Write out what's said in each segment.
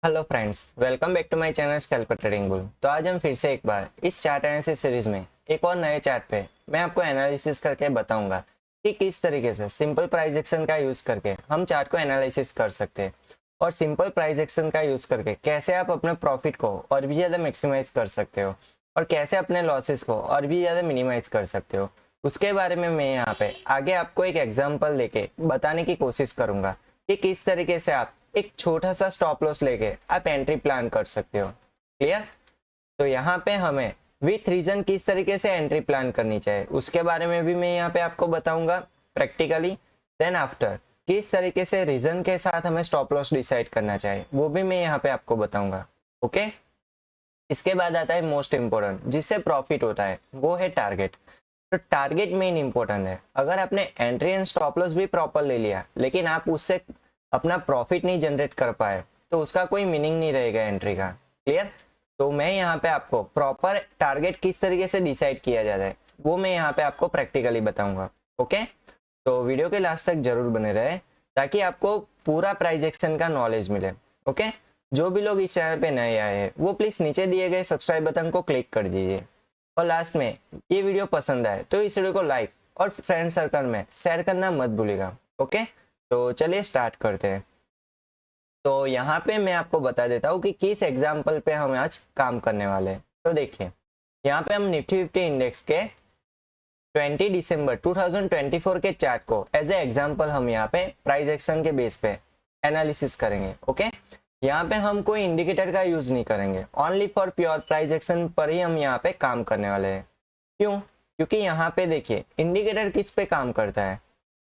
Hello friends, welcome back to my channel scalper trading bull. तो आज हम फिर से एक बार इस चार्ट एनालिसिस सीरीज में एक और नए चार्ट पे मैं आपको एनालिसिस करके बताऊंगा कि किस तरीके से सिंपल प्राइस एक्शन का यूज करके हम चार्ट को एनालिसिस कर सकते हैं और सिंपल प्राइस एक्शन का यूज करके कैसे आप अपने प्रॉफिट को और भी ज़्यादा मैक्सिमाइज कर सकते हो और कैसे अपने लॉसेस को और भी ज़्यादा मिनिमाइज कर सकते हो। उसके बारे में मैं यहाँ पे आगे आपको एक एग्जाम्पल लेके बताने की कोशिश करूंगा कि किस तरीके से आप एक छोटा सा स्टॉप लॉस लेके आप एंट्री प्लान कर सकते हो। क्लियर? तो यहाँ पे हमें विथ रीजन किस तरीके से एंट्री प्लान करनी चाहिए उसके बारे में भी मैं यहाँ पे आपको बताऊंगा प्रैक्टिकली। देन आफ्टर किस तरीके से रीजन के साथ हमें स्टॉप लॉस डिसाइड करना चाहिए वो भी मैं यहाँ पे आपको बताऊंगा। ओके, इसके बाद आता है मोस्ट इंपॉर्टेंट जिससे प्रॉफिट होता है, वो है टारगेट। तो टारगेट मेन इंपॉर्टेंट है। अगर आपने एंट्री एंड स्टॉप लॉस भी प्रॉपर ले लिया लेकिन आप उससे अपना प्रॉफिट नहीं जनरेट कर पाए तो उसका कोई मीनिंग नहीं रहेगा एंट्री का। क्लियर? तो मैं यहाँ पे आपको प्रॉपर टारगेट किस तरीके से डिसाइड किया जाता है वो मैं यहाँ पे आपको प्रैक्टिकली बताऊंगा। ओके, तो वीडियो के लास्ट तक जरूर बने रहे ताकि आपको पूरा प्राइस एक्शन का नॉलेज मिले। ओके, जो भी लोग इस चैनल पे नए आए हैं वो प्लीज नीचे दिए गए सब्सक्राइब बटन को क्लिक कर दीजिए और लास्ट में ये वीडियो पसंद आए तो इस वीडियो को लाइक और फ्रेंड सर्कल में शेयर करना मत भूलिएगा। ओके, तो चलिए स्टार्ट करते हैं। तो यहाँ पे मैं आपको बता देता हूँ कि किस एग्जाम्पल पे हम आज काम करने वाले हैं। तो देखिए, यहाँ पे हम निफ्टी 50 इंडेक्स के 20 दिसंबर 2024 के चार्ट को एज ए एग्जाम्पल हम यहाँ पे प्राइस एक्शन के बेस पे एनालिसिस करेंगे। ओके, यहाँ पे हम कोई इंडिकेटर का यूज नहीं करेंगे, only for pure price action पर ही हम यहाँ पे काम करने वाले हैं। क्यों? क्योंकि यहाँ पे देखिए इंडिकेटर किस पे काम करता है,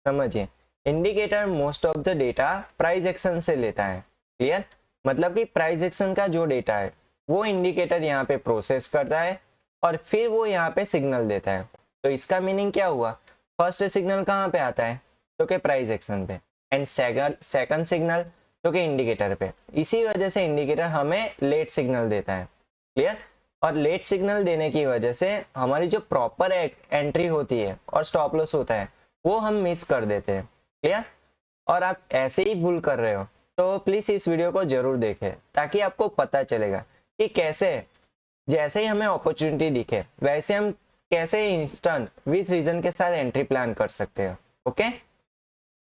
समझिए। Indicator most of the data price action से लेता है। क्लियर? मतलब कि प्राइस एक्शन का जो डेटा है वो इंडिकेटर यहाँ पे प्रोसेस करता है और फिर वो यहाँ पे सिग्नल देता है। तो इसका मीनिंग क्या हुआ? फर्स्ट सिग्नल कहाँ पे आता है? तो के प्राइस एक्शन पे, एंड सेकंड सिग्नल तो के इंडिकेटर पे। इसी वजह से इंडिकेटर हमें लेट सिग्नल देता है। क्लियर? और लेट सिग्नल देने की वजह से हमारी जो प्रॉपर एंट्री होती है और स्टॉप लॉस होता है वो हम मिस कर देते हैं। क्लियर? और आप ऐसे ही भूल कर रहे हो तो प्लीज इस वीडियो को जरूर देखें ताकि आपको पता चलेगा कि कैसे जैसे ही हमें अपॉर्चुनिटी दिखे वैसे हम कैसे इंस्टेंट विथ रीजन के साथ एंट्री प्लान कर सकते हैं। ओके,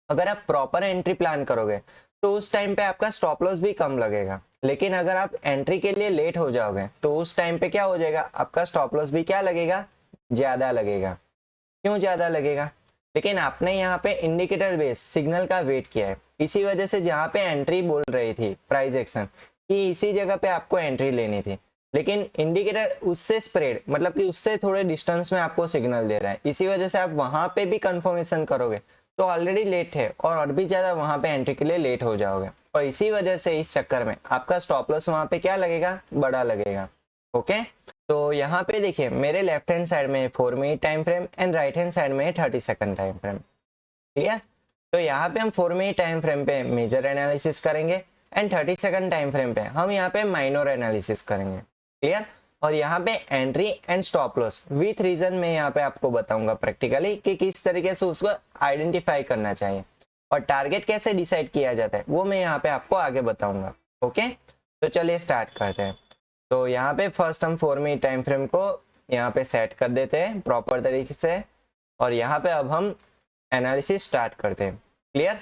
अगर आप प्रॉपर एंट्री प्लान करोगे तो उस टाइम पे आपका स्टॉप लॉस भी कम लगेगा, लेकिन अगर आप एंट्री के लिए लेट हो जाओगे तो उस टाइम पे क्या हो जाएगा? आपका स्टॉप लॉस भी क्या लगेगा? ज्यादा लगेगा। क्यों ज्यादा लगेगा? लेकिन आपने यहाँ पे इंडिकेटर बेस सिग्नल का वेट किया है, इसी वजह से जहाँ पे एंट्री बोल रही थी प्राइस एक्शन कि इसी जगह पे आपको एंट्री लेनी थी, लेकिन इंडिकेटर उससे स्प्रेड मतलब कि उससे थोड़े डिस्टेंस में आपको सिग्नल दे रहा है। इसी वजह से आप वहां पे भी कंफर्मेशन करोगे तो ऑलरेडी लेट है और भी ज्यादा वहां पे एंट्री के लिए लेट हो जाओगे और इसी वजह से इस चक्कर में आपका स्टॉप लॉस वहां पे क्या लगेगा? बड़ा लगेगा। ओके, तो यहाँ पे देखिए मेरे लेफ्ट हैंड साइड में 4 minute time frame and right hand side में 30 सेकंड टाइम फ्रेम। ठीक है? तो यहाँ पे हम 4 मिनट टाइम फ्रेम पे मेजर एनालिसिस करेंगे एंड 30 सेकंड टाइम फ्रेम पे हम यहाँ पे माइनर एनालिसिस करेंगे। क्लियर? और यहाँ पे entry and stop loss with reason में यहाँ पे आपको बताऊंगा प्रैक्टिकली कि किस तरीके से उसको आइडेंटिफाई करना चाहिए और टारगेट कैसे डिसाइड किया जाता है वो मैं यहाँ पे आपको आगे बताऊंगा। ओके, तो चलिए स्टार्ट करते हैं। तो यहाँ पे फर्स्ट हम 4 मिनट टाइम फ्रेम को यहाँ पे सेट कर देते हैं प्रॉपर तरीके से और यहाँ पे अब हम एनालिसिस स्टार्ट करते हैं। क्लियर?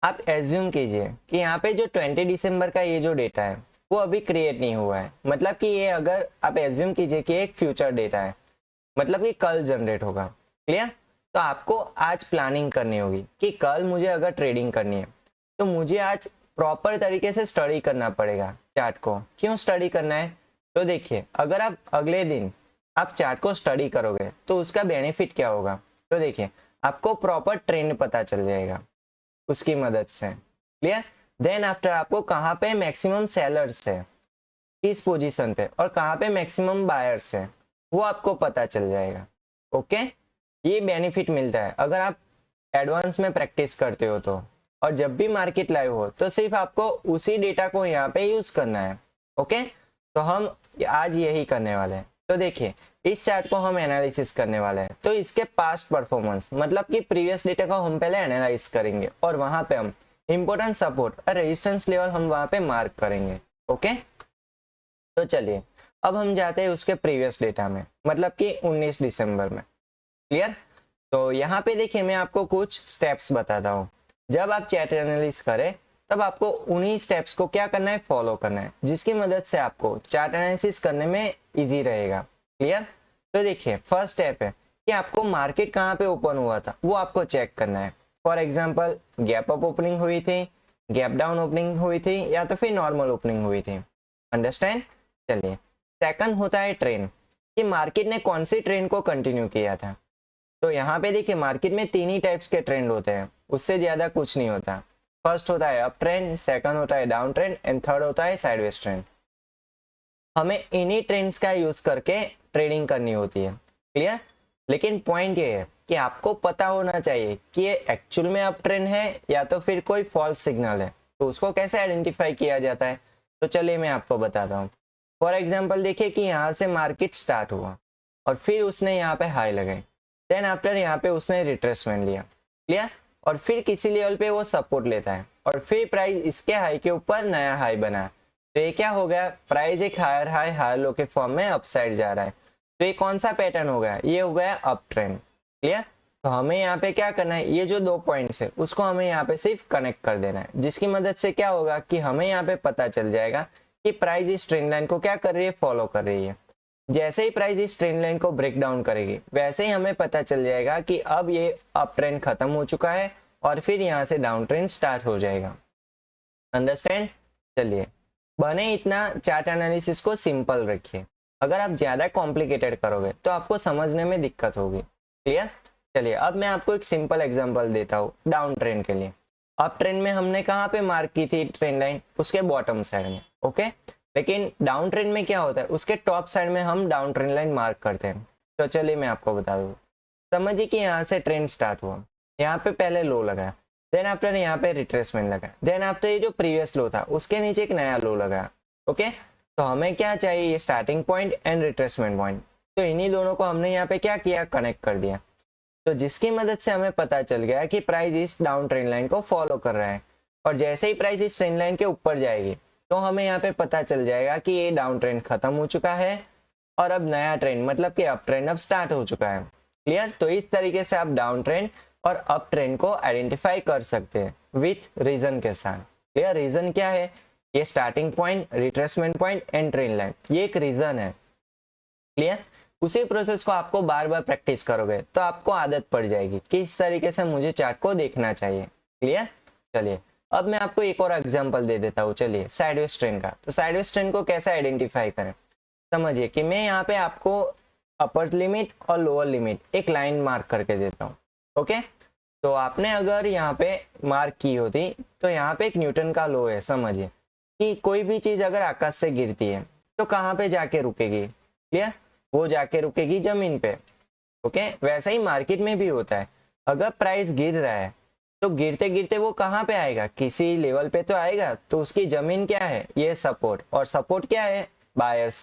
आप एज्यूम कीजिए कि यहाँ पे जो 20 दिसंबर का ये जो डेटा है वो अभी क्रिएट नहीं हुआ है, मतलब कि ये अगर आप एज्यूम कीजिए कि एक फ्यूचर डेटा है, मतलब कि कल जनरेट होगा। क्लियर? तो आपको आज प्लानिंग करनी होगी कि कल मुझे अगर ट्रेडिंग करनी है तो मुझे आज प्रॉपर तरीके से स्टडी करना पड़ेगा चार्ट को। क्यों स्टडी करना है? तो देखिए अगर आप अगले दिन आप चार्ट को स्टडी करोगे तो उसका बेनिफिट क्या होगा? तो देखिए आपको प्रॉपर ट्रेंड पता चल जाएगा उसकी मदद से। क्लियर? देन आफ्टर आपको कहाँ पे मैक्सिमम सेलर्स है किस पोजीशन पे और कहाँ पे मैक्सिमम बायर्स है वो आपको पता चल जाएगा। ओके, ये बेनिफिट मिलता है अगर आप एडवांस में प्रैक्टिस करते हो तो, और जब भी मार्केट लाइव हो तो सिर्फ आपको उसी डेटा को यहाँ पे यूज करना है। ओके, तो हम आज यही करने वाले हैं। तो देखिए इस चार्ट को हम एनालिसिस करने वाले हैं तो इसके पास्ट परफॉर्मेंस मतलब कि प्रीवियस डेटा को हम पहले एनालाइज करेंगे और वहां पे हम इंपॉर्टेंट सपोर्ट और रेजिस्टेंस लेवल हम वहां पे मार्क करेंगे। ओके, तो चलिए अब हम जाते हैं उसके प्रीवियस डेटा में, मतलब कि 19 दिसंबर में। क्लियर? तो यहाँ पे देखिए मैं आपको कुछ स्टेप्स बताता हूँ। जब आप चार्ट एनालिसिस करें तब आपको उन्हीं स्टेप्स को क्या करना है, फॉलो करना है, जिसकी मदद से आपको चार्ट एनालिसिस करने में इजी रहेगा। क्लियर? तो देखिए फर्स्ट स्टेप है कि आपको मार्केट कहाँ पे ओपन हुआ था वो आपको चेक करना है। For example gap up opening हुई थी, गैप डाउन ओपनिंग हुई थी, या तो फिर नॉर्मल ओपनिंग हुई थी। अंडरस्टैंड? चलिए सेकंड होता है ट्रेंड, कि मार्केट ने कौन सी ट्रेंड को कंटिन्यू किया था। तो यहाँ पे देखिए मार्केट में तीन ही टाइप्स के ट्रेंड होते हैं, उससे ज्यादा कुछ नहीं होता। फर्स्ट होता है अप ट्रेंड, सेकंड होता है डाउन ट्रेंड एंड थर्ड होता है साइडवेज ट्रेंड। हमें इन्हीं ट्रेंड्स का यूज करके ट्रेडिंग करनी होती है। क्लियर? लेकिन पॉइंट ये है कि आपको पता होना चाहिए कि ये एक्चुअल में अप ट्रेंड है या तो फिर कोई फॉल्स सिग्नल है। तो उसको कैसे आइडेंटिफाई किया जाता है, तो चलिए मैं आपको बताता हूँ। फॉर एग्जाम्पल देखिए कि यहाँ से मार्केट स्टार्ट हुआ और फिर उसने यहाँ पे हाई लगाई, देन आफ्टर यहाँ पे उसने रिट्रेसमेंट लिया। क्लियर? और फिर किसी लेवल पे वो सपोर्ट लेता है और फिर प्राइस इसके हाई के ऊपर नया हाई बना। तो ये क्या हो गया, प्राइस एक हायर हाई हायर लो के फॉर्म में अपसाइड जा रहा है। तो ये कौन सा पैटर्न हो गया, ये हो गया अप ट्रेंड। क्लियर? तो हमें यहाँ पे क्या करना है, ये जो दो पॉइंट्स है उसको हमें यहाँ पे सिर्फ कनेक्ट कर देना है, जिसकी मदद से क्या होगा कि हमें यहाँ पे पता चल जाएगा कि प्राइस इस ट्रेंड लाइन को क्या कर रही है, फॉलो कर रही है। जैसे ही प्राइस इस ट्रेंड लाइन को ब्रेक डाउन करेगी वैसे ही हमें पता चल जाएगा कि अब ये अप ट्रेंड खत्म हो चुका है और फिर यहाँ से डाउन ट्रेंड स्टार्ट हो जाएगा। अंडरस्टैंड? चलिए बने इतना, चार्ट एनालिसिस को सिंपल रखिए। अगर आप ज्यादा कॉम्प्लिकेटेड करोगे तो आपको समझने में दिक्कत होगी। क्लियर? चलिए अब मैं आपको एक सिंपल एग्जांपल देता हूँ डाउन ट्रेंड के लिए। अप ट्रेंड में हमने कहाँ पे मार्क की थी ट्रेंड लाइन, उसके बॉटम साइड में। ओके, लेकिन डाउन ट्रेंड में क्या होता है, उसके टॉप साइड में हम डाउन ट्रेंड लाइन मार्क करते हैं। तो चलिए मैं आपको बता दूँ। समझिए कि यहाँ से ट्रेंड स्टार्ट हुआ, यहाँ पे पहले लो लगा, देन आफ्टर यहाँ पे रिट्रेसमेंट लगा, देन आफ्टर ये जो प्रीवियस लो था उसके नीचे एक नया लो लगा। ओके, तो हमें क्या चाहिए, ये starting point and retracement point. तो इन्हीं दोनों को हमने यहाँ पे क्या किया, कनेक्ट कर दिया। तो जिसकी मदद से हमें पता चल गया कि प्राइस इस डाउन ट्रेंड लाइन को फॉलो कर रहा है और जैसे ही प्राइस इस ट्रेंड लाइन के ऊपर जाएगी तो हमें यहाँ पे पता चल जाएगा कि ये डाउन ट्रेंड खत्म हो चुका है और अब नया ट्रेंड मतलब कि अप ट्रेंड अब स्टार्ट हो चुका है। क्लियर? तो इस तरीके से आप डाउन ट्रेंड और अप ट्रेंड को आइडेंटिफाई कर सकते हैं विथ रीजन के साथ। क्लियर? रीजन क्या है, ये starting point, retracement point and trend line, ये एक रीजन है। क्लियर? उसी प्रोसेस को आपको बार बार प्रैक्टिस करोगे तो आपको आदत पड़ जाएगी कि इस तरीके से मुझे चार्ट को देखना चाहिए। क्लियर? चलिए अब मैं आपको एक और एग्जांपल दे देता हूँ। चलिए साइडवेज ट्रेंड का। तो साइडवेज ट्रेंड को कैसे आइडेंटिफाई करें, समझिए कि मैं यहाँ पे आपको अपर लिमिट और लोअर लिमिट एक लाइन मार्क करके देता हूँ। ओके, तो आपने अगर यहाँ पे मार्क की होती तो यहाँ पे एक न्यूटन का लो है। समझिए कि कोई भी चीज अगर आकाश से गिरती है तो कहाँ पे जाके रुकेगी, क्लियर? वो जाके रुकेगी जमीन पे। ओके, वैसा ही मार्केट में भी होता है। अगर प्राइस गिर रहा है तो गिरते गिरते वो कहाँ पे आएगा, किसी लेवल पे तो आएगा। तो उसकी जमीन क्या है, ये सपोर्ट, और सपोर्ट क्या है, बायर्स।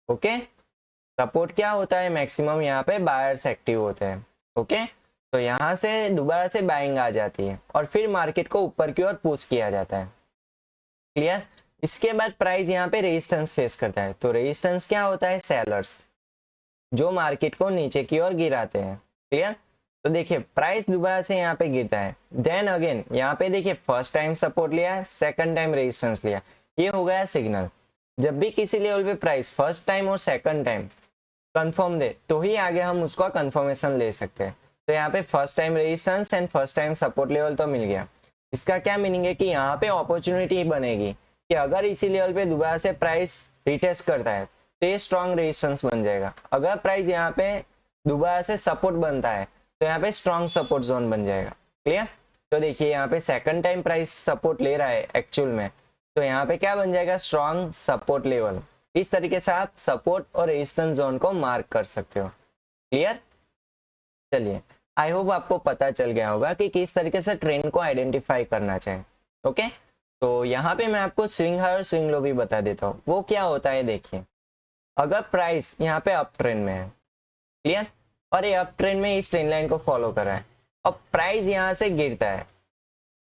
ओके, सपोर्ट क्या होता है, मैक्सिमम यहाँ पे बायर्स एक्टिव होते हैं। ओके, तो यहाँ से दोबारा से बाइंग आ जाती है और फिर मार्केट को ऊपर की ओर पुश किया जाता है। क्लियर? इसके बाद प्राइस यहाँ पे रेजिस्टेंस फेस करता है। तो रेजिस्टेंस क्या होता है, सेलर्स, जो मार्केट को नीचे की ओर गिराते हैं। क्लियर? तो देखिए प्राइस दोबारा से यहाँ पे गिरता है, देन अगेन यहाँ पे देखिए फर्स्ट टाइम सपोर्ट लिया, सेकंड टाइम रेजिस्टेंस लिया, ये हो गया सिग्नल। जब भी किसी लेवल पे प्राइस फर्स्ट टाइम और सेकंड टाइम कंफर्म दे तो ही आगे हम उसका कंफर्मेशन ले सकते हैं। तो यहाँ पे first time resistance and first time support level तो मिल गया। इसका क्या मीनिंग है कि यहाँ पे अपॉर्चुनिटी बनेगी कि अगर इसी लेवल पे दोबारा से प्राइस रिटेस्ट करता है तो ये स्ट्रॉन्ग रेजिस्टेंस बन जाएगा। अगर प्राइस यहाँ पे दोबारा से सपोर्ट बनता है तो यहाँ पे स्ट्रॉन्ग सपोर्ट जोन बन जाएगा। क्लियर? तो देखिए यहाँ पे सेकंड टाइम प्राइस सपोर्ट ले रहा है एक्चुअल में, तो यहाँ पे क्या बन जाएगा, स्ट्रॉन्ग सपोर्ट लेवल। इस तरीके से आप सपोर्ट और रेजिस्टेंस जोन को मार्क कर सकते हो। क्लियर? चलिए आई होप आपको पता चल गया होगा कि किस तरीके से ट्रेंड को आइडेंटिफाई करना चाहिए। ओके, तो यहाँ पे मैं आपको स्विंग हाई और स्विंग लो भी बता देता हूँ। वो क्या होता है, देखिए अगर प्राइस यहाँ पे अप ट्रेंड में है, क्लियर, और ये अप ट्रेंड में इस ट्रेंड लाइन को फॉलो कर रहा है, अब प्राइस यहाँ से गिरता है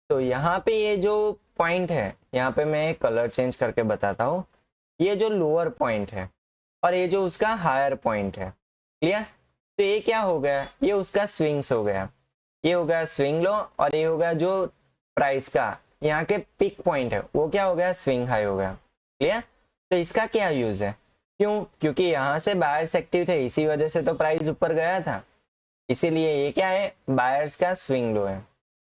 तो यहाँ पे ये जो पॉइंट है, यहाँ पे मैं कलर चेंज करके बताता हूँ, ये जो लोअर पॉइंट है और ये जो उसका हायर पॉइंट है, क्लियर। तो ये क्या हो गया, ये उसका स्विंग्स हो गया, ये हो गया स्विंग लो, और ये हो गया जो प्राइस का यहाँ के पिक पॉइंट है वो क्या हो गया, स्विंग हाई हो गया, क्लियर। तो इसका क्या यूज है, क्यों, क्योंकि यहाँ से बायर्स एक्टिव थे, इसी वजह से तो प्राइस ऊपर गया था, इसीलिए ये क्या है, बायर्स का स्विंग लो है,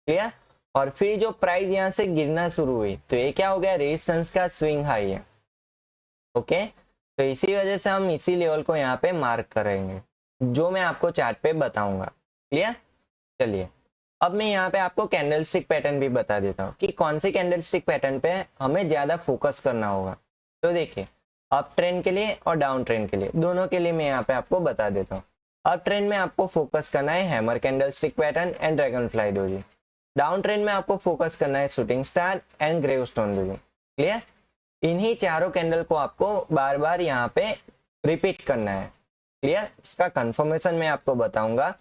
क्लियर। और फिर जो प्राइस यहाँ से गिरना शुरू हुई तो ये क्या हो गया, रेजिस्टेंस का स्विंग हाई है, ओके। तो इसी वजह से हम इसी लेवल को यहाँ पे मार्क करेंगे, जो मैं आपको चार्ट पे बताऊंगा, क्लियर। चलिए अब मैं यहाँ पे आपको कैंडलस्टिक पैटर्न भी बता देता हूँ कि कौन से कैंडलस्टिक पैटर्न पे हमें ज्यादा फोकस करना होगा। तो देखिए, अप ट्रेंड के लिए और डाउन ट्रेंड के लिए, दोनों के लिए मैं यहाँ पे आपको बता देता हूँ। अप ट्रेंड में आपको फोकस करना है hammer candlestick pattern and dragonfly doji. Down trend में आपको फोकस करना है shooting star and gravestone doji, clear. इन्हीं चारों कैंडल को आपको बार बार यहाँ पे रिपीट करना है, क्लियर। उसका कंफर्मेशन मैं आपको बताऊंगा।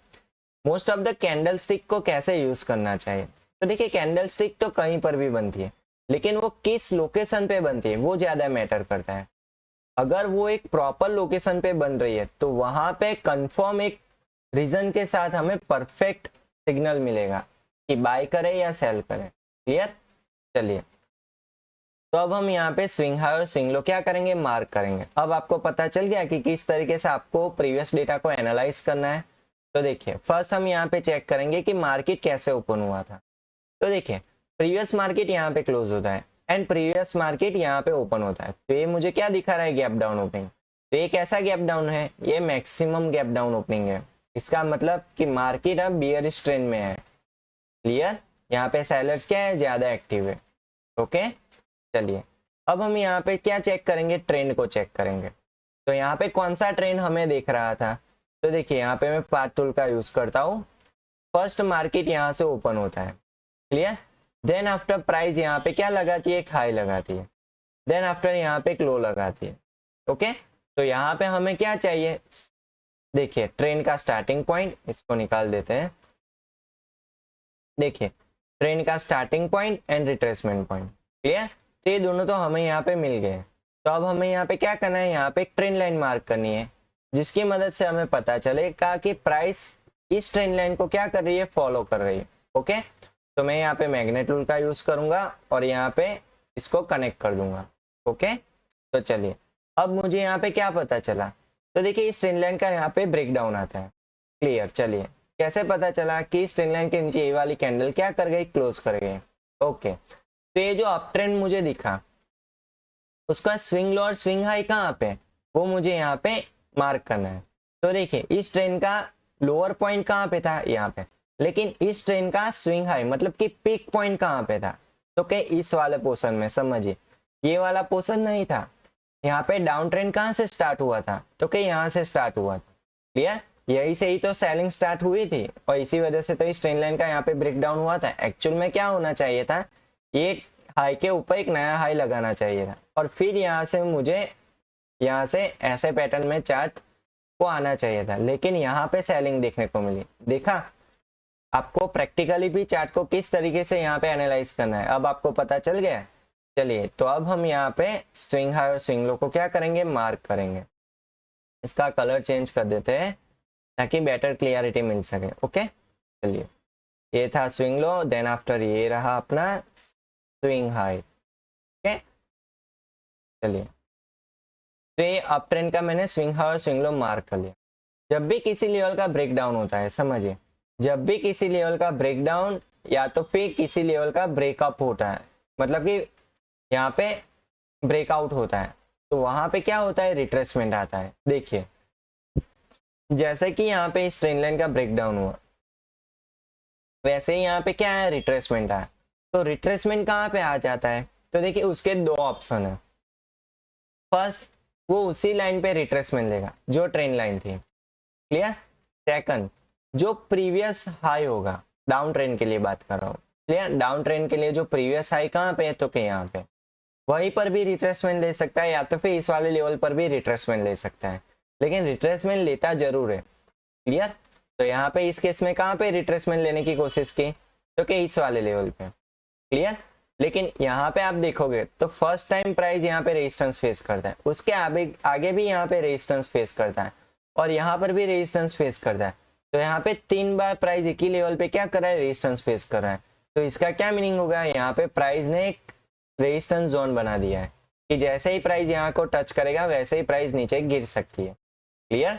Most of the candle stick को कैसे यूज करना चाहिए, तो देखिए कैंडल स्टिक तो कहीं पर भी बनती है, लेकिन वो किस लोकेशन पे बनती है वो ज्यादा मैटर करता है। अगर वो एक प्रॉपर लोकेशन पे बन रही है तो वहां पे कंफर्म एक रीजन के साथ हमें परफेक्ट सिग्नल मिलेगा कि बाय करें या सेल करें, क्लियर। चलिए तो अब हम यहाँ पे स्विंग हाई और स्विंग लो क्या करेंगे, मार्क करेंगे। अब आपको पता चल गया कि किस तरीके से आपको प्रीवियस डेटा को एनालाइज करना है। तो देखिए फर्स्ट हम यहाँ पे चेक करेंगे कि मार्केट कैसे ओपन हुआ था। तो देखिए प्रीवियस मार्केट यहाँ पे क्लोज होता है एंड प्रीवियस मार्केट यहाँ पे ओपन होता है, तो ये मुझे क्या दिखा रहा है, गैप डाउन ओपनिंग। तो ये कैसा गैप डाउन है, ये मैक्सिमम गैप डाउन ओपनिंग है। इसका मतलब कि मार्केट अब बियरिश ट्रेंड में है, क्लियर। यहाँ पे सेलर्स क्या है, ज्यादा एक्टिव है, ओके। चलिए अब हम यहाँ पे क्या चेक करेंगे, ट्रेंड को चेक करेंगे। तो यहाँ पे कौन सा ट्रेंड हमें दिख रहा था, तो देखिए यहाँ पे मैं पार्ट टूल का यूज करता हूँ। फर्स्ट मार्केट यहाँ से ओपन होता है, क्लियर। देन आफ्टर प्राइस यहाँ पे क्या लगाती है, एक हाई लगाती है। देन आफ्टर यहाँ पे एक लो लगाती है, ओके। तो यहाँ पे हमें क्या चाहिए, देखिए ट्रेंड का स्टार्टिंग पॉइंट, इसको निकाल देते हैं। देखिए ट्रेंड का starting point and retracement point, clear. तो ये दोनों तो हमें यहाँ पे मिल गए। तो अब हमें यहाँ पे क्या करना है, यहाँ पे एक ट्रेंड लाइन मार्क करनी है, जिसकी मदद से हमें पता चलेगा कि प्राइस इस ट्रेंड लाइन को क्या कर रही है, फॉलो कर रही है, ओके। तो मैं यहाँ पे मैग्नेट टूल का यूज करूंगा और यहाँ पे इसको कनेक्ट कर दूंगा, ओके। तो चलिए अब मुझे यहाँ पे क्या पता चला, तो देखिए इस ट्रेंड लाइन का यहाँ पे ब्रेक डाउन आता है, क्लियर। चलिए कैसे पता चला कि इस ट्रेंड लाइन के नीचे ये वाली कैंडल क्या कर गई, क्लोज कर गई, ओके। तो ये जो अप ट्रेंड मुझे दिखा उसका स्विंग लो और स्विंग हाई कहाँ पे, वो मुझे यहाँ पे मार्क करना है। तो देखिए इस ट्रेन का लोअर पॉइंट कहाँ पे था, यहाँ पे, लेकिन इस ट्रेन का स्विंग हाई मतलब कि पीक पॉइंट कहाँ पे था, तो क्या इस वाले पोर्शन में, समझिए ये वाला पोर्शन नहीं था। यहाँ पे डाउन ट्रेंड कहाँ से स्टार्ट हुआ था, तो क्या यहाँ से स्टार्ट हुआ था, क्लियर। यही से ही तो सेलिंग स्टार्ट हुई थी और इसी वजह से तो इस ट्रेंड लाइन का यहाँ पे ब्रेक डाउन हुआ था। एक्चुअल में क्या होना चाहिए था, ये हाई के ऊपर एक नया हाई लगाना चाहिए था और फिर यहाँ से मुझे यहाँ से ऐसे पैटर्न में चार्ट को आना चाहिए था, लेकिन यहाँ पे सेलिंग देखने को मिली। देखा, आपको प्रैक्टिकली भी चार्ट को किस तरीके से यहाँ पे एनालाइज करना है अब आपको पता चल गया। चलिए तो अब हम यहाँ पे स्विंग हाई और स्विंग लो को क्या करेंगे, मार्क करेंगे। इसका कलर चेंज कर देते हैं ताकि बेटर क्लियरिटी मिल सके, ओके। चलिए ये था स्विंग लो, देन आफ्टर ये रहा अपना स्विंग हाई, ओके। चलिए तो ये अप ट्रेंड का मैंने स्विंग हाई और स्विंग लो मार्क कर लिया। जब भी किसी लेवल का ब्रेक डाउन होता है, समझिए जब भी किसी लेवल का ब्रेक डाउन या तो फिर किसी लेवल का ब्रेकअप होता है, मतलब कि यहाँ पे ब्रेकआउट होता है, तो वहां पे क्या होता है, रिट्रेसमेंट आता है। देखिए जैसे कि यहाँ पे इस ट्रेंड लाइन का ब्रेक डाउन हुआ, वैसे ही यहाँ पे क्या है, रिट्रेसमेंट आया। तो रिट्रेसमेंट कहाँ पे आ जाता है, तो देखिए उसके दो ऑप्शन है। फर्स्ट, वो उसी लाइन पे रिट्रेसमेंट लेगा जो ट्रेंड लाइन थी, क्लियर। सेकंड, जो प्रीवियस हाई होगा, डाउन ट्रेंड के लिए बात कर रहा हूँ, क्लियर। डाउन ट्रेंड के लिए जो प्रीवियस हाई कहाँ पे है, तो क्या यहाँ पे, वहीं पर भी रिट्रेसमेंट ले सकता है या तो फिर इस वाले लेवल पर भी रिट्रेसमेंट ले सकता है, लेकिन रिट्रेसमेंट लेता जरूर है, क्लियर। तो यहाँ पे इस केस में कहाँ पे रिट्रेसमेंट लेने की कोशिश की, तो क्या इस वाले लेवल पे, क्लियर। लेकिन यहाँ पे आप देखोगे तो फर्स्ट टाइम प्राइस यहाँ पे रेजिस्टेंस फेस करता है, उसके आगे भी यहाँ पे रेजिस्टेंस फेस करता है और यहाँ पर भी रेजिस्टेंस फेस करता है। तो यहाँ पे 3 बार प्राइस एक ही लेवल पे क्या कर रहा है, रेजिस्टेंस फेस कर रहा है। तो इसका क्या मीनिंग होगा, यहाँ पे प्राइस ने एक रेजिस्टेंस जोन बना दिया है कि जैसे ही प्राइस यहाँ को टच करेगा वैसे ही प्राइस नीचे गिर सकती है। क्लियर।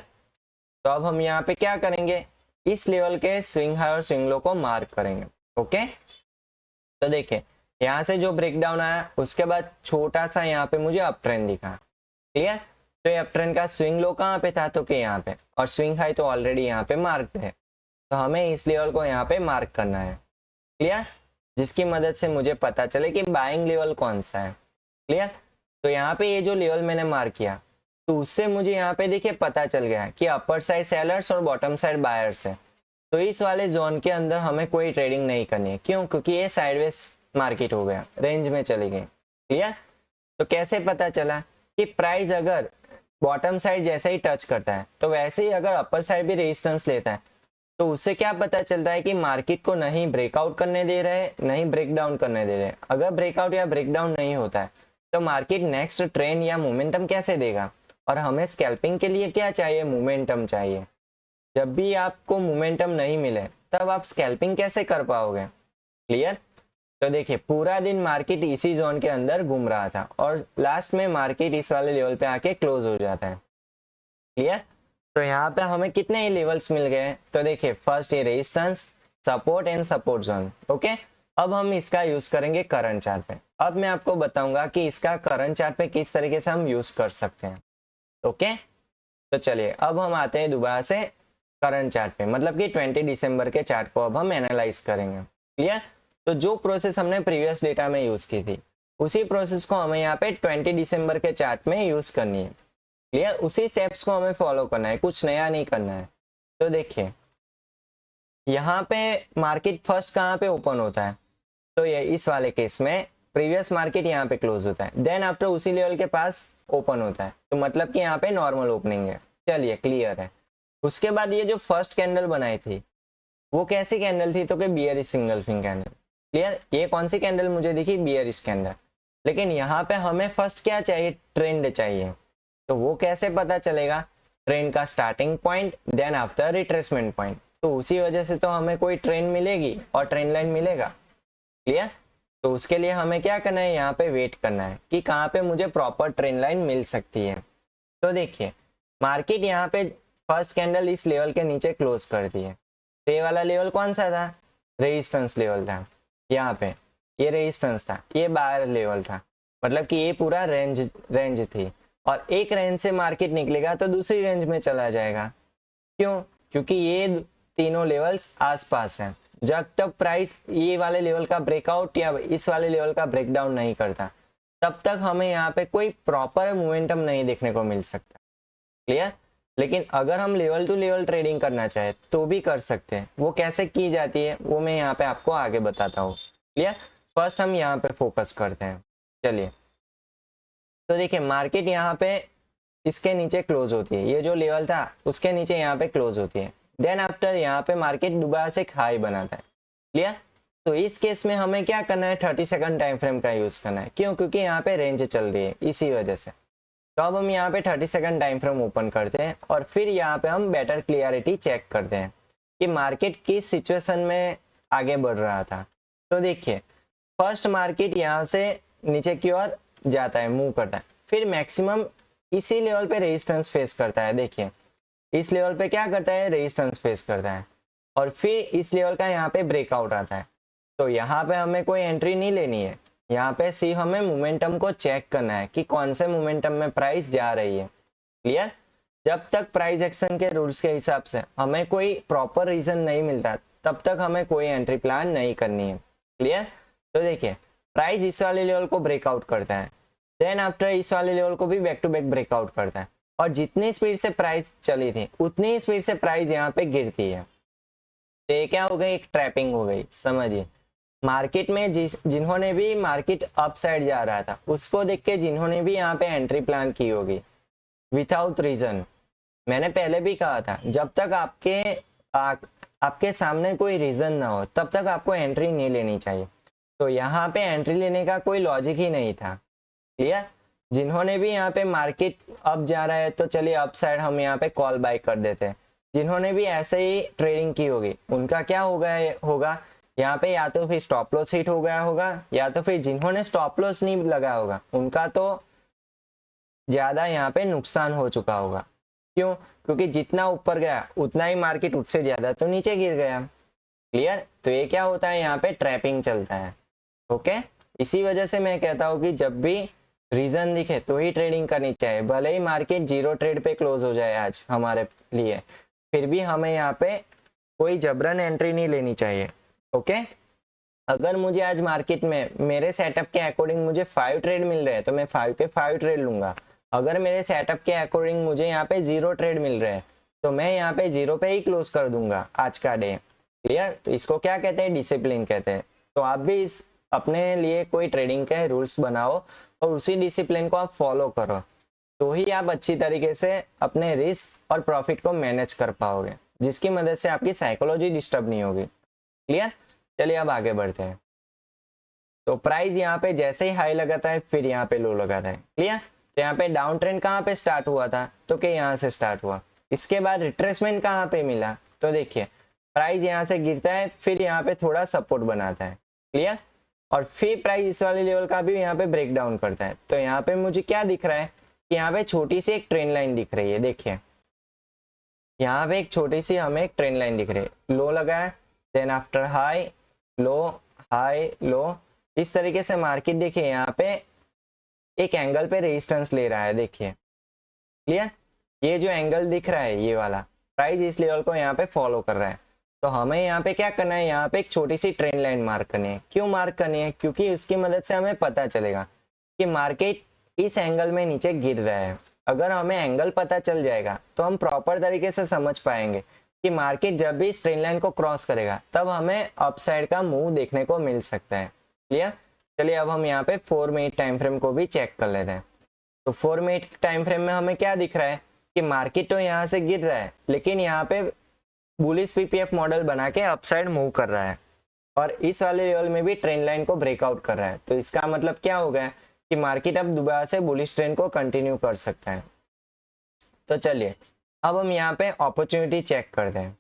तो अब हम यहाँ पे क्या करेंगे, इस लेवल के स्विंग हाई और स्विंग लो को मार्क करेंगे। ओके, तो देखिए यहाँ से जो ब्रेकडाउन आया उसके बाद छोटा सा यहाँ पे मुझे अप ट्रेंड दिखा। क्लियर। तो ये अप ट्रेंड का स्विंग लो कहाँ पे था, तो कि यहाँ पे, और स्विंग हाई तो ऑलरेडी यहाँ पे मार्क है। तो हमें इस लेवल को यहाँ पे मार्क करना है। क्लियर, जिसकी मदद से मुझे पता चले कि बाइंग लेवल कौन सा है। क्लियर। तो यहाँ पे ये जो लेवल मैंने मार्क किया तो उससे मुझे यहाँ पे देखिए पता चल गया कि अपर साइड सेलर्स और बॉटम साइड बायर्स है। तो इस वाले जोन के अंदर हमें कोई ट्रेडिंग नहीं करनी है। क्यों, क्योंकि ये साइडवेज मार्केट हो गया, रेंज में चली गई। क्लियर। तो कैसे पता चला कि प्राइस अगर बॉटम साइड जैसे ही टच करता है तो वैसे ही अगर अपर साइड भी रेजिस्टेंस लेता है तो उससे क्या पता चलता है कि मार्केट को नहीं ब्रेकआउट करने दे रहे, नहीं ब्रेकडाउन करने दे रहे। अगर ब्रेकआउट या ब्रेकडाउन नहीं होता है तो मार्केट नेक्स्ट ट्रेंड या मोमेंटम कैसे देगा। और हमें स्कैल्पिंग के लिए क्या चाहिए, मोमेंटम चाहिए। जब भी आपको मोमेंटम नहीं मिले तब आप स्कैल्पिंग कैसे कर पाओगे। क्लियर। तो देखिए पूरा दिन मार्केट इसी जोन के अंदर घूम रहा था और लास्ट में मार्केट इस वाले लेवल पे आके क्लोज हो जाता है। क्लियर। तो यहाँ पे हमें कितने ही लेवल्स मिल गए, तो देखिए फर्स्ट ये resistance, support and support zone. Okay, अब हम इसका यूज करेंगे करंट चार्ट पे। अब मैं आपको बताऊंगा कि इसका करंट चार्ट पे किस तरीके से हम यूज कर सकते हैं। ओके, तो चलिए अब हम आते हैं दोबारा से करंट चार्ट पे, मतलब कि 20 दिसंबर के चार्ट को अब हम एनालाइज करेंगे। क्लियर। तो जो प्रोसेस हमने प्रीवियस डेटा में यूज की थी उसी प्रोसेस को हमें यहाँ पे 20 दिसंबर के चार्ट में यूज करनी है। क्लियर, उसी स्टेप्स को हमें फॉलो करना है, कुछ नया नहीं करना है। तो देखिए यहाँ पे मार्केट फर्स्ट कहाँ पे ओपन होता है, तो ये इस वाले केस में प्रीवियस मार्केट यहाँ पे क्लोज होता है, देन आफ्टर उसी लेवल के पास ओपन होता है। तो मतलब कि यहाँ पे नॉर्मल ओपनिंग है। चलिए क्लियर है। उसके बाद ये जो फर्स्ट कैंडल बनाई थी वो कैसी कैंडल थी, तो कि bearish single finger candle. Clear, ये कौन सी कैंडल मुझे दिखी, बियरिश कैंडल। लेकिन यहाँ पे हमें फर्स्ट क्या चाहिए, ट्रेंड चाहिए। तो वो कैसे पता चलेगा, ट्रेंड का starting point then after retracement point. तो उसी वजह से तो हमें कोई ट्रेंड मिलेगी और ट्रेंड लाइन मिलेगा। क्लियर। तो उसके लिए हमें क्या करना है, यहाँ पे वेट करना है कि कहाँ पे मुझे प्रॉपर ट्रेंड लाइन मिल सकती है। तो देखिए मार्केट यहाँ पे फर्स्ट कैंडल इस लेवल के नीचे क्लोज कर दी है। तो ये वाला लेवल कौन सा था, रेजिस्टेंस लेवल था। यहाँ पे ये रेजिस्टेंस था, ये बायर लेवल था, मतलब कि ये पूरा रेंज थी। और एक रेंज से मार्केट निकलेगा तो दूसरी रेंज में चला जाएगा। क्यों, क्योंकि ये तीनों लेवल्स आसपास हैं। जब तक प्राइस ये वाले लेवल का ब्रेकआउट या इस वाले लेवल का ब्रेकडाउन नहीं करता तब तक हमें यहाँ पे कोई प्रॉपर मोमेंटम नहीं देखने को मिल सकता। क्लियर। लेकिन अगर हम लेवल टू लेवल ट्रेडिंग करना चाहे तो भी कर सकते हैं। वो कैसे की जाती है वो मैं यहाँ पे आपको आगे बताता हूँ। क्लियर। फर्स्ट हम यहाँ पे फोकस करते हैं। चलिए तो देखिए मार्केट यहाँ पे इसके नीचे क्लोज होती है, ये जो लेवल था उसके नीचे यहाँ पे क्लोज होती है। देन आफ्टर यहाँ पे मार्केट दोबारा से हाई बनाता है। क्लियर। तो इस केस में हमें क्या करना है, 30 सेकंड टाइम फ्रेम का यूज करना है। क्यों, क्योंकि यहाँ पे रेंज चल रही है इसी वजह से। तो अब हम यहाँ पे 30 सेकंड टाइम फ्रेम ओपन करते हैं और फिर यहाँ पे हम बेटर क्लियरिटी चेक करते हैं कि मार्केट किस सिचुएशन में आगे बढ़ रहा था। तो देखिए फर्स्ट मार्केट यहाँ से नीचे की ओर जाता है, मूव करता है, फिर मैक्सिमम इसी लेवल पे रेजिस्टेंस फेस करता है। देखिए इस लेवल पे क्या करता है, रेजिस्टेंस फेस करता है और फिर इस लेवल का यहाँ पे ब्रेकआउट आता है। तो यहाँ पे हमें कोई एंट्री नहीं लेनी है, यहाँ पे सिर्फ हमें मोमेंटम को चेक करना है कि कौन से मोमेंटम में प्राइस जा रही है। क्लियर। जब तक प्राइस एक्शन के रूल्स के हिसाब से हमें कोई प्रॉपर रीजन नहीं मिलता तब तक हमें कोई एंट्री प्लान नहीं करनी है। क्लियर। तो देखिए प्राइस इस वाले लेवल को ब्रेकआउट करता है, देन आफ्टर इस वाले लेवल को भी बैक टू बैक ब्रेकआउट करता है और जितनी स्पीड से प्राइस चली थी उतनी ही स्पीड से प्राइस यहाँ पे गिरती है। तो ये क्या हो गई, एक ट्रैपिंग हो गई। समझिए मार्केट में जिन्होंने भी मार्केट अप साइड जा रहा था उसको देख के जिन्होंने भी यहाँ पे एंट्री प्लान की होगी विदाउट रीजन। मैंने पहले भी कहा था जब तक आपके सामने कोई रीजन ना हो तब तक आपको एंट्री नहीं लेनी चाहिए। तो यहाँ पे एंट्री लेने का कोई लॉजिक ही नहीं था। क्लियर? जिन्होंने भी यहाँ पे मार्केट अप जा रहा है तो चलिए अप साइड हम यहाँ पे कॉल बाय कर देते हैं। जिन्होंने भी ऐसे ही ट्रेडिंग की होगी उनका क्या होगा यहाँ पे, या तो फिर स्टॉप लॉस हिट हो गया होगा, या तो फिर जिन्होंने स्टॉप लॉस नहीं लगाया होगा उनका तो ज्यादा यहाँ पे नुकसान हो चुका होगा। क्यों? क्योंकि जितना ऊपर गया उतना ही मार्केट उससे ज्यादा तो नीचे गिर गया। क्लियर? तो ये क्या होता है, यहाँ पे ट्रैपिंग चलता है। ओके, इसी वजह से मैं कहता हूँ कि जब भी रीजन दिखे तो ही ट्रेडिंग करनी चाहिए। भले ही मार्केट जीरो ट्रेड पे क्लोज हो जाए आज हमारे लिए, फिर भी हमें यहाँ पे कोई जबरन एंट्री नहीं लेनी चाहिए। ओके, अगर मुझे आज मार्केट में मेरे सेटअप के अकॉर्डिंग मुझे 5 ट्रेड मिल रहे हैं तो मैं 5 के 5 ट्रेड लूंगा। अगर मेरे सेटअप के अकॉर्डिंग मुझे यहाँ पे 0 ट्रेड मिल रहे हैं तो मैं यहाँ पे 0 पे ही क्लोज कर दूंगा आज का डे। क्लियर? तो इसको क्या कहते हैं, डिसिप्लिन कहते हैं। तो आप भी इस अपने लिए कोई ट्रेडिंग के रूल्स बनाओ और उसी डिसिप्लिन को आप फॉलो करो, तो ही आप अच्छी तरीके से अपने रिस्क और प्रॉफिट को मैनेज कर पाओगे, जिसकी मदद से आपकी साइकोलॉजी डिस्टर्ब नहीं होगी। क्लियर? चलिए अब आगे बढ़ते हैं। तो प्राइस यहाँ पे जैसे ही हाई लगाता है फिर यहाँ पे लो लगाता है। क्लियर? तो यहाँ पे डाउन ट्रेंड कहाँ पे स्टार्ट हुआ था, तो कि यहाँ से स्टार्ट हुआ। इसके बाद रिट्रेसमेंट कहाँ पे मिला, तो देखिए प्राइस यहाँ से गिरता है फिर यहाँ पे थोड़ा सपोर्ट बनाता है। क्लियर? और फिर प्राइस इस वाले लेवल का भी यहाँ पे ब्रेक डाउन करता है। तो यहाँ पे मुझे क्या दिख रहा है कि यहाँ पे छोटी सी एक ट्रेंड लाइन दिख रही है। देखिए यहाँ पे एक छोटी सी हमें एक ट्रेंड लाइन दिख रही है। लो लगा है, देन आफ्टर हाई लो, इस तरीके से मार्केट देखिए यहाँ पे एक एंगल पे रेजिस्टेंस ले रहा है। देखिए क्लियर? ये जो एंगल दिख रहा है ये वाला, प्राइस इस लेवल को यहाँ पे फॉलो कर रहा है। तो हमें यहाँ पे क्या करना है, यहाँ पे एक छोटी सी ट्रेंड लाइन मार्क करनी है। क्यों मार्क करनी है? क्योंकि उसकी मदद से हमें पता चलेगा कि मार्केट इस एंगल में नीचे गिर रहा है। अगर हमें एंगल पता चल जाएगा तो हम प्रॉपर तरीके से समझ पाएंगे कि मार्केट जब भी इस ट्रेंड लाइन को क्रॉस करेगा तब हमें अपसाइड का मूव देखने को मिल सकता है। क्लियर? चलिए अब हम यहाँ पे 4 मिनट टाइम फ्रेम को भी चेक कर लेते हैं। तो 4 मिनट टाइम फ्रेम में हमें क्या दिख रहा है कि मार्केट तो यहाँ से गिर रहा है लेकिन यहाँ पे बुलिश पीपीएफ मॉडल बना के अपसाइड मूव कर रहा है और इस वाले लेवल में भी ट्रेंड लाइन को ब्रेकआउट कर रहा है। तो इसका मतलब क्या हो गया कि मार्केट अब दोबारा से बुलिश ट्रेंड को कंटिन्यू कर सकता है। तो चलिए अब हम यहाँ पे अपॉर्चुनिटी चेक करते हैं।